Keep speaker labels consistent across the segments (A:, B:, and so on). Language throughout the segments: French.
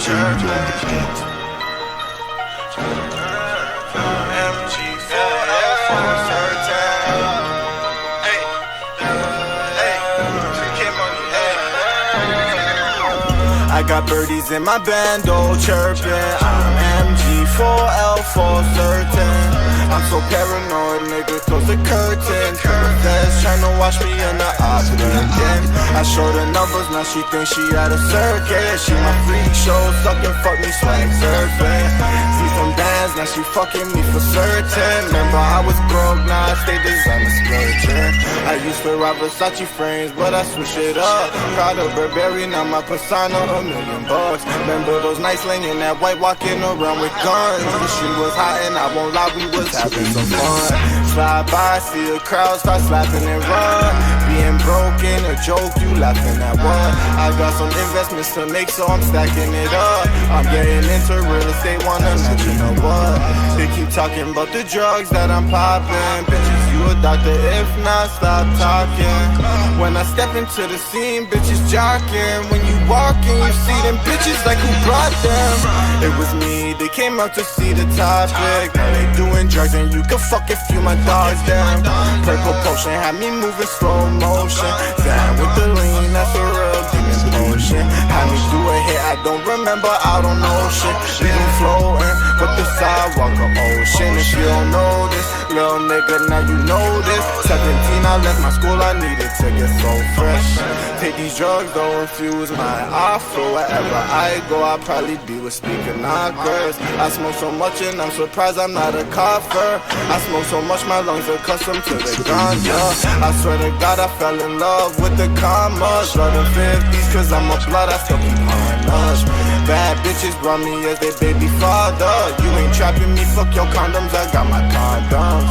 A: I got birdies in my bando chirping. I'm MG4L for certain. I'm so paranoid, nigga, close the curtain. Feds tryna watch me in the odds again. I show the numbers, now she thinks she at a circuit. She my freak show, suck and fuck me, swag surfing. See some bands, now she fucking me for certain. Remember I was broke, now I stay designer splurging. I used to rob Versace frames, but I switch it up. Proud of Burberry, now my persona $1 million. Remember those nights laying in that white, walking around with guns. The shit was hot and I won't lie, we was having some fun. Slide by, see a crowd, start slapping and run. Being broken, a joke, you laughing at what? I got some investments to make, so I'm stacking it up. I'm getting into real estate, wanna know, you know what? They keep talking about the drugs that I'm popping. Bitches, you a doctor, if not, stop talking. When I step into the scene, bitches jocking. When you walking, you see them bitches like who brought them. It was me, they came out to see the topic. Now they doing drugs and you can fuck if you my dogs down. Purple potion had me moving slow motion. Down with the lean, that's a real demon potion. Had me do a hit, I don't remember, I don't know shit. Been floating, but the sidewalk of ocean. If you don't know this, little nigga, now you know this. 17, I left my school, I needed to get so fresh. Take these drugs, don't infuse my afro. Wherever I go, I'll probably be with speaking knockers. I smoke so much and I'm surprised I'm not a cougher. I smoke so much, my lungs are accustomed to the ganja. I swear to God, I fell in love with the commas. Love the 50s, cause I'm a blood, I still keep on us. Bad bitches brought me as their baby father. You ain't trapping me, fuck your condoms, I got my condoms.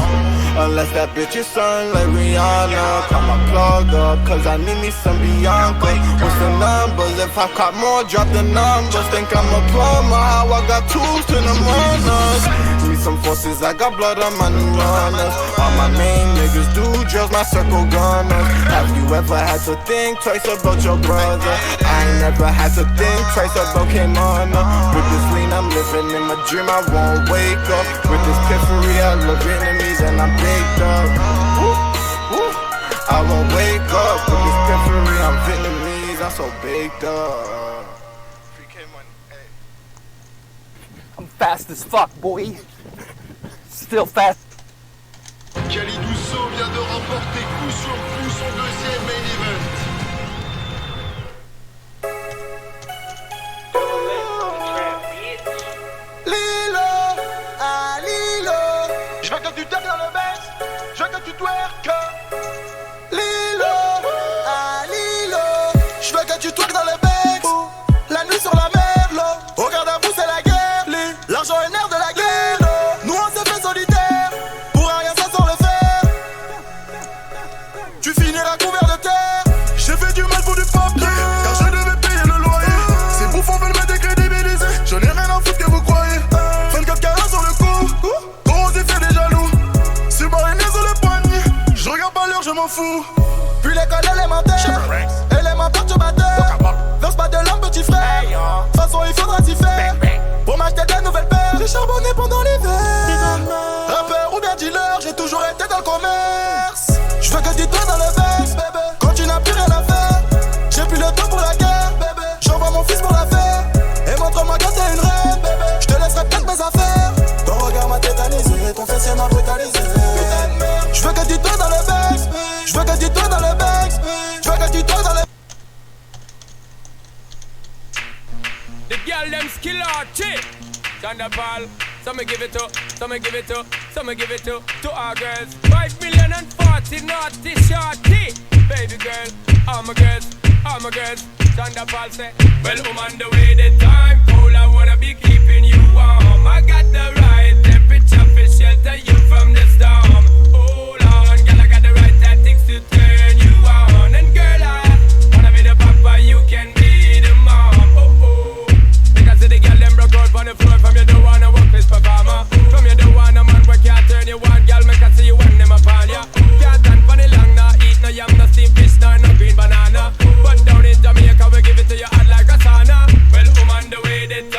A: Unless that bitch is son like Rihanna. Call my plug up, cause I need me some Bianca. What's the numbers? If I caught more, drop the numbers. Think I'm a plumber, how I got tools to the murners. Need some forces, I got blood on my new runners. All my main niggas do drills, my circle gunners. Have you ever had to think twice about your brother? I ain't never had to think twice about K-Mana. With this lean, I'm living in my dream, I won't wake up. With this piffery, I love enemies and I'm baked up. I won't wake up. With this piffery, I'm Vietnamese, I'm so baked up.
B: I'm fast as fuck, boy. Still fast.
C: Khalid Ousso vient de remporter coup sur coup son deuxième main event.
A: Lilo, ah Lilo.
C: Je veux que tu tapes dans le bass, je veux que tu twerk.
A: Lilo, ah Lilo. Je veux que tu twerk dans le bass. La nuit sur la mer, l'eau. Au garde à vous, c'est la guerre. L'argent est nerf de la guerre. Nous on s'est fait solitaire. Pour rien ça sans le faire. Tu finiras couvert de terre.
C: J'ai fait du mal pour du papier, car je devais payer le loyer. Ces bouffons veulent me décrédibiliser, je n'ai rien à foutre que vous croyez. 24 carats sur le cou, corrosif et des jaloux. Submariner sur le poignet, je regarde pas l'heure, je m'en fous.
A: Puis l'école élémentaire, élément perturbateur. Verse pas de l'homme petit frère. De toute façon il faudra s'y faire. Pour m'acheter de nouvelles paires. J'ai charbonné pendant l'hiver. Rappeur ou bien dealer, j'ai toujours été dans le commerce. Je veux que tu te dans le verse, bébé. Quand tu n'as plus rien à faire. J'ai plus le temps pour la guerre, bébé. J'envoie mon fils pour la faire. Et montre-moi quand t'es une reine, bébé. Je te laisserai peut-être mes affaires. Ton regard m'a tétanisé, ton fessier m'a brutalisé. Putain de merde. Je veux que tu te dans le verse. Je veux que tu te dans le verse. Je veux que tu te dans le.
D: The girl them skill out, chick. Thunderball, some give it to, some give it to, some give it to our girls. 5 million and 40 naughty shorty. Baby girl, all my girls, all my girls. Thunderball say, well, I'm on the way, the time cold, I wanna be keeping you warm. I got the right temperature for shelter you from the storm. Hold on, girl, I got the right tactics to turn you on. And girl, I wanna be the papa, you can be the mom. See the girl them broke out on the floor. From you don't wanna work this performer. From you don't wanna man where can't turn you on. Girl make I see you when them upon ya. Can't stand for the long, nah eat no yam, no steamed fish, no green banana. But down in Jamaica we give it to you hot like a sauna. Well, on the way they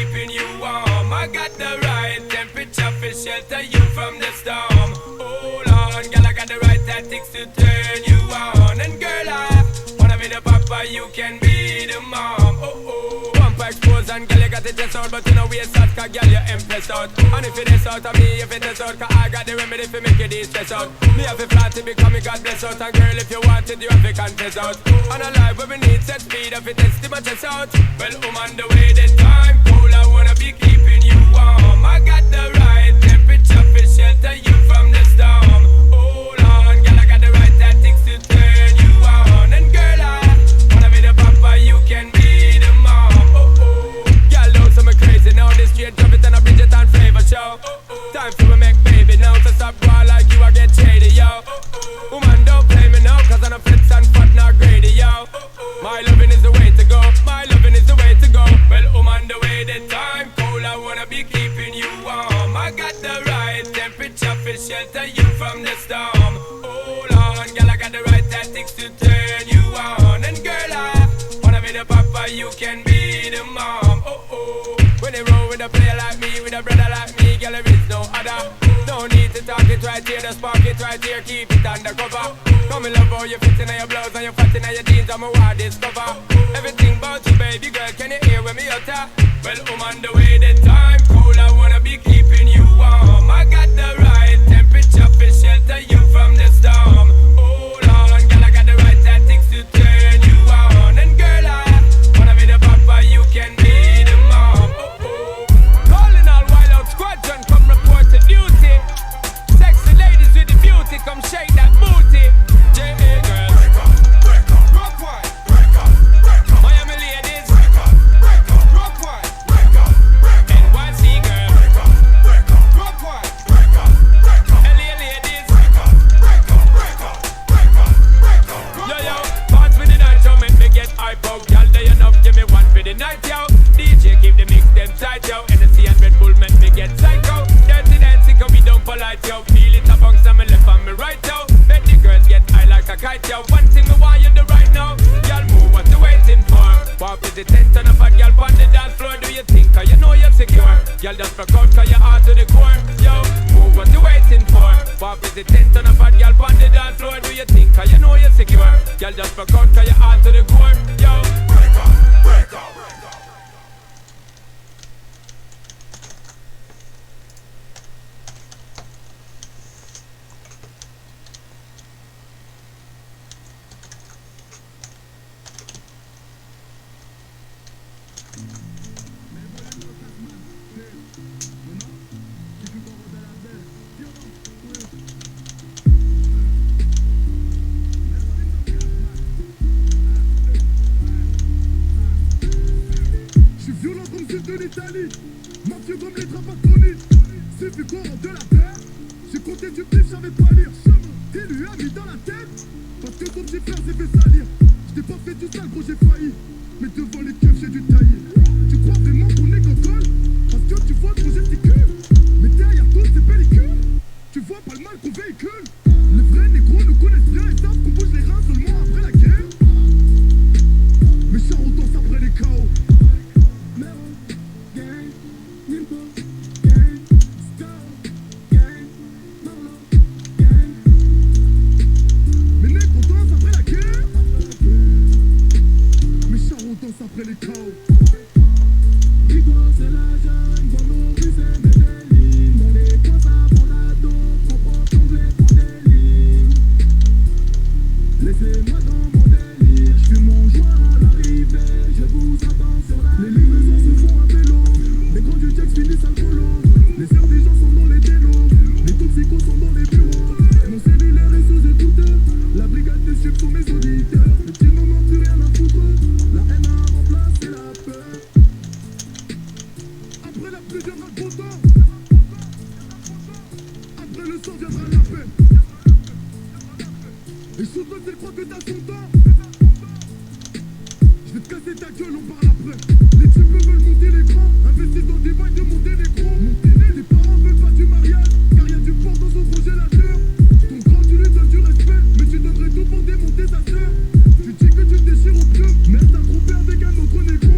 D: keeping you warm. I got the right temperature for shelter you from the storm. Hold on, girl, I got the right tactics to turn you on. And girl, I wanna be the papa, you can be the mom. Bumper expose and girl, you got it test out, but you know we start, cause girl, you impressed out. And if it is out of me, if it is out, cause I got the remedy for make it stress out. Me have a flat to become a God bless out. And girl, if you want it, you have to confess out. And a life where we need set speed, if it is to my chest out. Well, on the way, the time cool, I wanna be keeping you warm. I got the right temperature for shelter you from the storm. Hold on, girl, I got the right tactics to turn you on. And girl, I wanna be the papa, you can be the mom. Girl, don't say me crazy now. This straight drop it and a Bridget and flavor show. Time for me make baby now. So stop going like you, I get shady, yo. Woman, don't play me now, cause I'm a flex and fat, not greedy, yo. My loving is the way to go. My loving is the way to go. Well, on the way, the time cold, I wanna be keeping you warm. I got the right temperature for shelter you from the storm. Hold on, girl, I got the right tactics to turn you on. And girl, I wanna be the papa, you can be the mom. When they roll with a player like me, with a brother like me, girl, there is no other. No need to talk it right here, just spark it right here, keep it undercover. Come and love how you fit in your blouse and you fat in your jeans, I'm a wild discover. Everything about you, baby girl, can you hear when me utter? Well, I'm on the way, the time cool, I wanna be keeping you warm. I got the right temperature for shelter you from the storm. Hold on, girl, I got the right tactics to turn you on. And girl, I wanna be the papa, you can be the mom. Calling all wild out squadron, come report to duty. Sexy ladies with the beauty, come shake that booty. J.A. girls, rock wine. Miami ladies, rock wine. NYC girls, rock wine. LA ladies, yo, parts with the night, yo, make me get hype out. Y'all day enough, give me one for the night, yo. DJ keep the mix them tight, yo. Energy and Red Bull make me get psycho. Dirty dancing, cause we don't polite, yo. Feel it amongst me left and me right, yo. Let the girls get high like a kite, yo. One thing me want you do right now. Y'all move, what you waiting for? Walk with the tent on a fat girl on the dance floor. Do you think, cause you know you're secure? Y'all just rock out, cause you're hard to the core. Yo, move, what you waiting for? Walk with the tent on a fat girl on the dance floor. Do you think, cause you know you're secure? Y'all just rock out, cause you're hard to the core. Yo, break up, break up.
C: Mafieux comme les trapatroniques, c'est fait quoi de la terre. J'ai compté du pif, j'avais pas lire. T'es lui a mis dans la tête, parce que ton petit frère s'est fait salir. J't'ai pas fait tout seul, gros, j'ai failli. Mais devant les keufs, j'ai dû tailler. Tu crois vraiment qu'on est gogol? Parce que tu vois qu'on gesticule. Mais derrière toi, c'est pellicule. Tu vois pas le mal qu'on véhicule. Les vrais négros nous connaissent bien et savent qu'on bouge les reins seulement après la guerre. Mais ça on danse après les chaos. Après les chaos. Rigo, c'est la jeune, dans nos rues, c'est des délits. Dans les coins, ça prend la dope, on prend ton blé pour des lignes. Laissez-moi dans mon délire, j'fume mon joint à l'arrivée, je vous attends sur la ligne. Les livraisons se font à vélo, les grands du Jax finissent à colo. Les sœurs des gens sont dans les délos, les toxicos sont dans les bureaux. Et mon cellulaire est sous écouteur, la brigade des subs sont mes auditeurs. Les petits n'en ont plus rien à foutre, la haine a remplacé la peur. Après la pluie viendra le beau temps, après le sang viendra la paix. Et surtout s'il croit que t'as son temps, je vais te casser ta gueule, on parle après. Les types veulent monter les grands, investis dans des bails de monter les gros. Tes parents veulent pas du mariage, car y'a du porc dans son congélateur. Ton grand tu lui donnes du respect, mais tu donnerais tout pour démonter sa sœur. Tu dis que tu te déchires au pieu, mais t'as trompé avec un autre négro.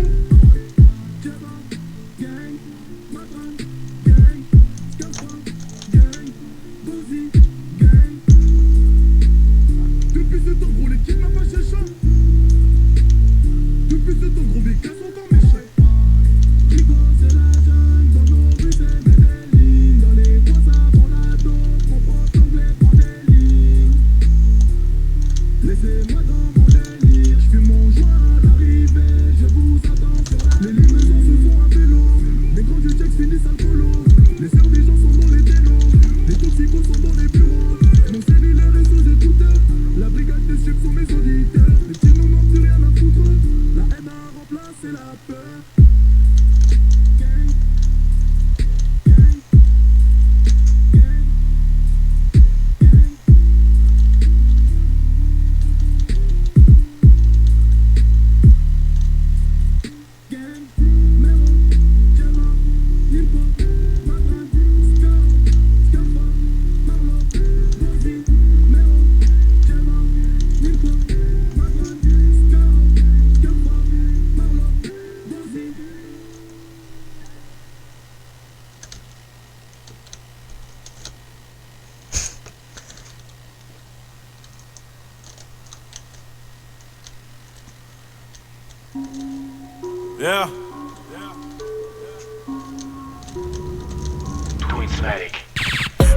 C: Yeah.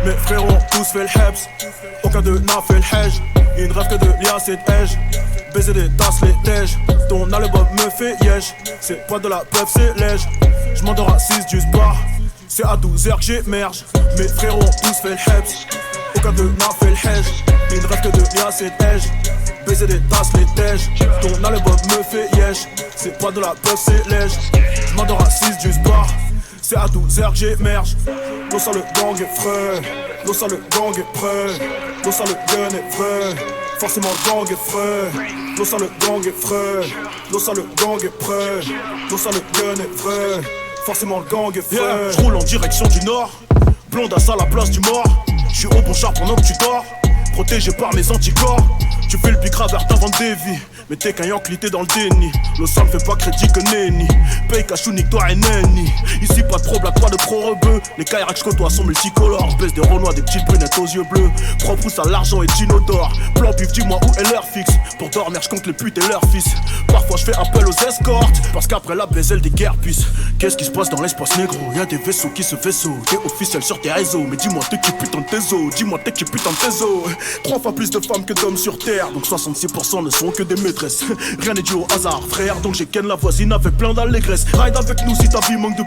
C: Mes frérots ont tous fait le heps, aucun d'eux n'a fait le hedge. Ils ne rêvent que de liasses et de hedge. Baiser des tasses, les tèges. Ton album me fait yesh. C'est pas de la preuve, c'est lège. J'm'endors à 6 du bar. C'est à 12h que j'émerge. Mes frérots ont tous fait le heps, aucun d'eux n'a fait le hedge. Ils ne rêvent que de liasses et de hedge. Baiser des tasses, les tèges. Ton album me fait yesh. C'est pas de la preuve, c'est lège. J'm'endors à 6 du bar. C'est à 12h que j'émerge. L'eau ça le gang est frais. L'eau ça le gang est prêt. L'eau ça le gun est vrai. Forcément le gang est frais. L'eau ça le gang est frais. L'eau ça le gang est prêt. L'eau ça le gun est vrai. Forcément le gang est frais. Yeah. J'roule en direction du nord. Blondasse à la place du mort. J'suis au bon char pendant que tu dors. Protégé par mes anticorps. Tu fais le pic ravert t'inventes des vies. Mais t'es qu'un yankli, t'es dans le déni. Le sang ne fait pas crédit que nenni. Paye cachou, nique toi et nenni. Ici pas de problème, pas de pro-rebeu. Les Kairac côtoient sont multicolores. Baisse des renois, des petites brunettes aux yeux bleus. Propre à l'argent et d'inodore. Plan bif, dis-moi où est l'heure fixe. Pour dormir, j'compte les putes et leurs fils. Parfois je fais appel aux escortes. Parce qu'après la blaiselle des guerres puissent. Qu'est-ce qui se passe dans l'espace négro? Y'a des vaisseaux qui se vaisseau. T'es officiel sur tes réseaux. Mais dis-moi t'es qui putain de tes os. Dis-moi t'es qui putain de tes os. 3 fois plus de femmes que d'hommes sur terre. Donc 66% ne sont que des maîtresses. Rien n'est dû au hasard, frère. Donc j'ai ken la voisine avec plein d'allégresse. Ride avec nous si ta vie manque de...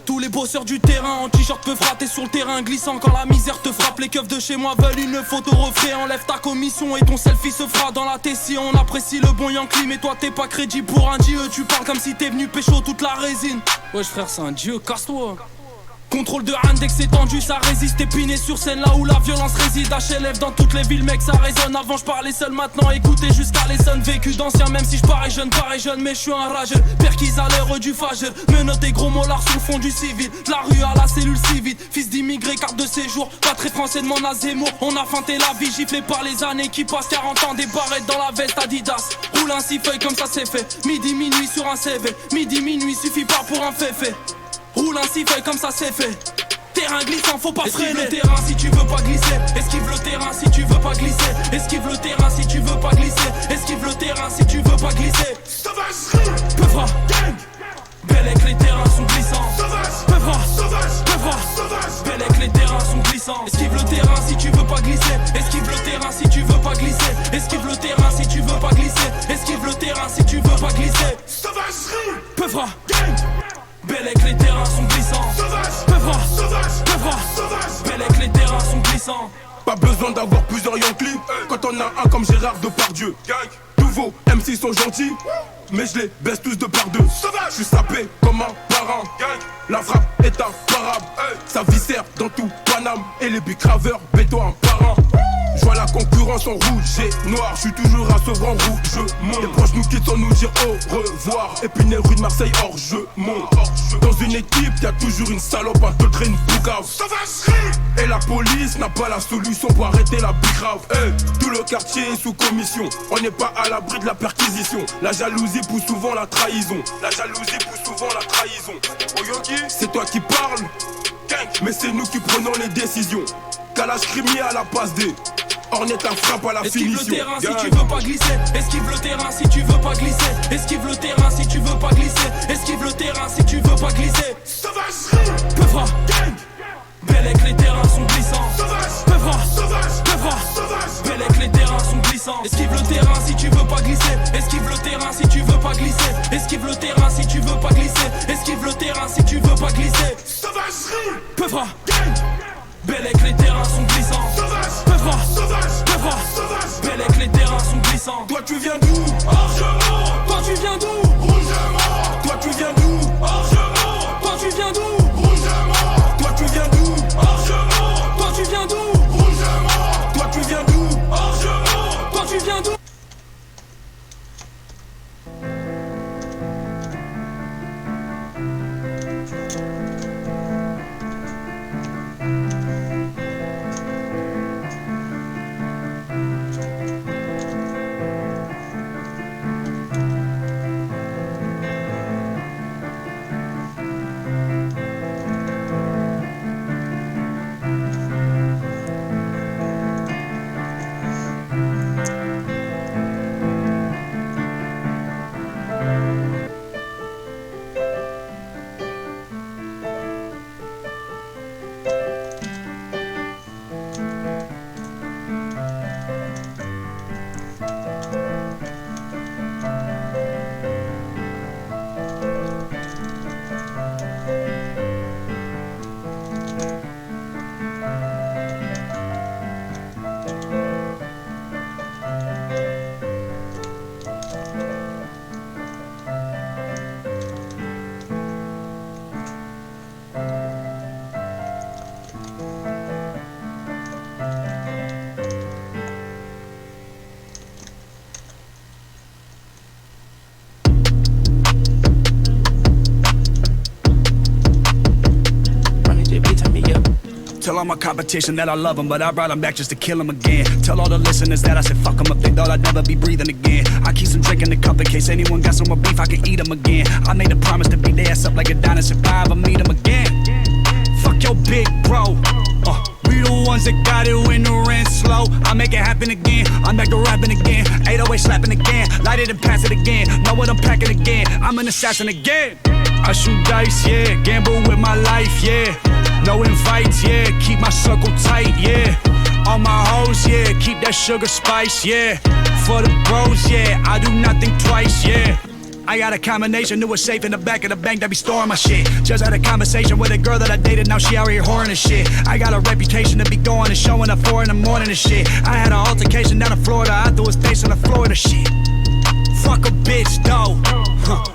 E: Tous les bosseurs du terrain en t-shirt peuvent rater sur le terrain glissant. Quand la misère te frappe, les keufs de chez moi veulent une photo refait. Enlève ta commission et ton selfie se fera dans la tessie. On apprécie le bon Yankee mais toi t'es pas crédit pour un dieu. Tu parles comme si t'es venu pécho toute la résine. Wesh frère c'est un dieu, casse-toi. Contrôle de index étendu, ça résiste. Épiné sur scène là où la violence réside. HLF dans toutes les villes mec ça résonne. Avant je parlais seul, maintenant écoutez jusqu'à les sons. Vécu d'ancien même si je parais jeune mais je suis un rageux. Perquise à l'heure du fageur. Menottes et gros mollards sur le fond du civil. De la rue à la cellule civile. Fils d'immigré, carte de séjour. Pas très français de mon Zemmour. On a feinté la vie, giflé par les années qui passent. 40 ans des barrettes dans la veste Adidas. Roule un 6 feuilles comme ça c'est fait. Midi minuit sur un CV. Midi minuit suffit pas pour un féfé. Roule un 6 feuilles comme ça c'est fait. Terrain glissant, faut pas freiner. Esquive le terrain si tu veux pas glisser. Esquive le terrain si tu veux pas glisser. Esquive le terrain si tu veux pas glisser. Esquive le terrain si tu veux pas glisser.
C: Sauvagerie.
E: Peuvra, Bellec, les terrains sont glissants. Peuvra, Bellec, les terrains sont glissants. Esquive le terrain si tu veux pas glisser. Esquive le terrain si tu veux pas glisser. Esquive le terrain si tu veux pas glisser. Esquive le terrain si tu veux pas glisser.
C: Sauvagerie.
E: Peuvra, Bellec, les terrains sont glissants. Peuvra, Bellec, les terrains sont glissants.
C: Pas besoin d'avoir plusieurs Yankees quand on a un comme Gérard Depardieu. Tous vos MC sont gentils, mais je les baisse tous de par deux. Je suis sapé comme un parrain. La frappe est imparable. Ça viscère dans tout Paname. Et les bicraveurs, béton un parrain. Je vois la concurrence en rouge et noir. Je suis toujours à Sevran rouge. Les proches nous quittent sans nous dire au revoir. Épinay rue de Marseille hors jeu monte. Dans une équipe y'a toujours une salope, un teutré, une boucave. Et la police n'a pas la solution pour arrêter la bicrave. Tout le quartier est sous commission. On n'est pas à l'abri de la perquisition. La jalousie pousse souvent la trahison. C'est toi qui parles, mais c'est nous qui prenons les décisions. Calage crimier à la passe D. Ornette la frappe à la finition.
E: Esquive le terrain si tu veux pas glisser. Esquive le terrain si tu veux pas glisser. Esquive le terrain si tu veux pas glisser. Esquive le terrain si tu veux pas glisser. Peuvra, Bellec, les terrains sont glissants. Peuvra, Bellec, les terrains sont glissants. Esquive le terrain si tu veux pas glisser. Esquive le terrain si tu veux pas glisser. Esquive le terrain si tu veux pas glisser. Esquive le terrain si tu veux pas glisser. Peuvra, Bellec, les terrains sont glissants. Peuvra, Bellec, les terrains sont glissants.
C: Toi tu viens d'où?
E: Orgemont. Toi tu viens d'où?
C: Rougemont. Toi tu viens d'où?
E: Orgemont. Toi tu viens d'où?
C: Rougemont. Toi tu viens d'où?
E: Orgemont. Toi tu viens d'où?
C: Rougemont. Toi tu viens d'où?
E: Orgemont. Toi tu viens d'où?
F: Tell all my competition that I love them, but I brought them back just to kill them again. Tell all the listeners that I said fuck them up, they thought I'd never be breathing again. I keep some drink in the cup in case anyone got some more beef, I can eat them again. I made a promise to beat their ass up like a dinosaur if I ever meet them again. Fuck your big bro. We the ones that got it when the rent's slow. I make it happen again. I'm back to rapping again. 808 slapping again. Light it and pass it again. Know what I'm packing again. I'm an assassin again. I shoot dice, yeah. Gamble with my life, yeah. No invites, yeah. Keep my circle tight, yeah. All my hoes, yeah. Keep that sugar spice, yeah. For the bros, yeah. I do nothing twice, yeah. I got a combination, knew a safe in the back of the bank that be storing my shit. Just had a conversation with a girl that I dated, now she out here whoring and shit. I got a reputation to be going and showing up 4 in the morning and shit. I had an altercation down in Florida, I threw his face on the floor to shit. Fuck a bitch, though.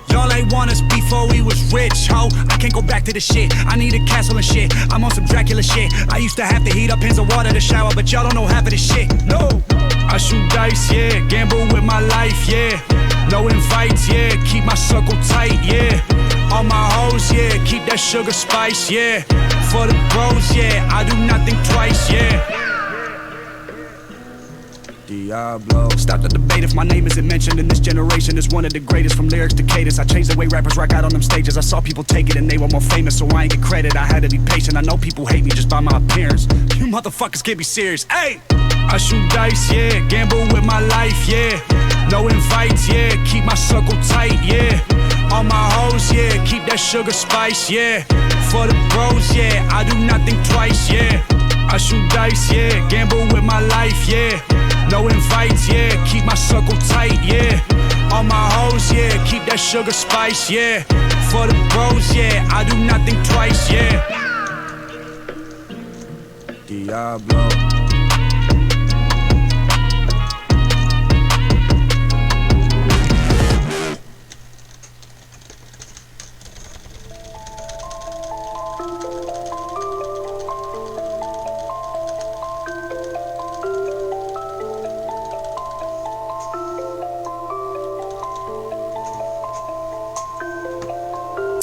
F: Y'all ain't want us before we was rich, ho. I can't go back to the shit. I need a castle and shit. I'm on some Dracula shit. I used to have to heat up pins of water to shower, but y'all don't know half of this shit. No. I shoot dice, yeah. Gamble with my life, yeah. No invites, yeah. Keep my circle tight, yeah. All my hoes, yeah. Keep that sugar spice, yeah. For the bros, yeah. I do nothing twice, yeah. Diablo. Stop the debate if my name isn't mentioned in this generation. It's one of the greatest from lyrics to cadence. I changed the way rappers rock out on them stages. I saw people take it and they were more famous, so I ain't get credit. I had to be patient. I know people hate me just by my appearance. You motherfuckers can't be serious. Hey! I shoot dice, yeah. Gamble with my life, yeah. No invites, yeah. Keep my circle tight, yeah. All my hoes, yeah. Keep that sugar spice, yeah. For the bros, yeah. I do nothing twice, yeah. I shoot dice, yeah. Gamble with my life, yeah. No invites, yeah. Keep my circle tight, yeah. All my hoes, yeah. Keep that sugar spice, yeah. For the bros, yeah. I do nothing twice, yeah. Diablo.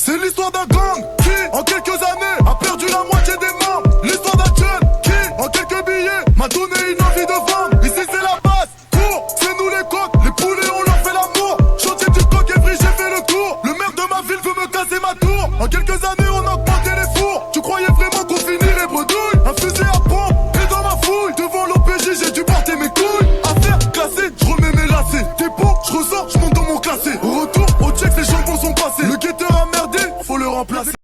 C: C'est l'histoire d'un gang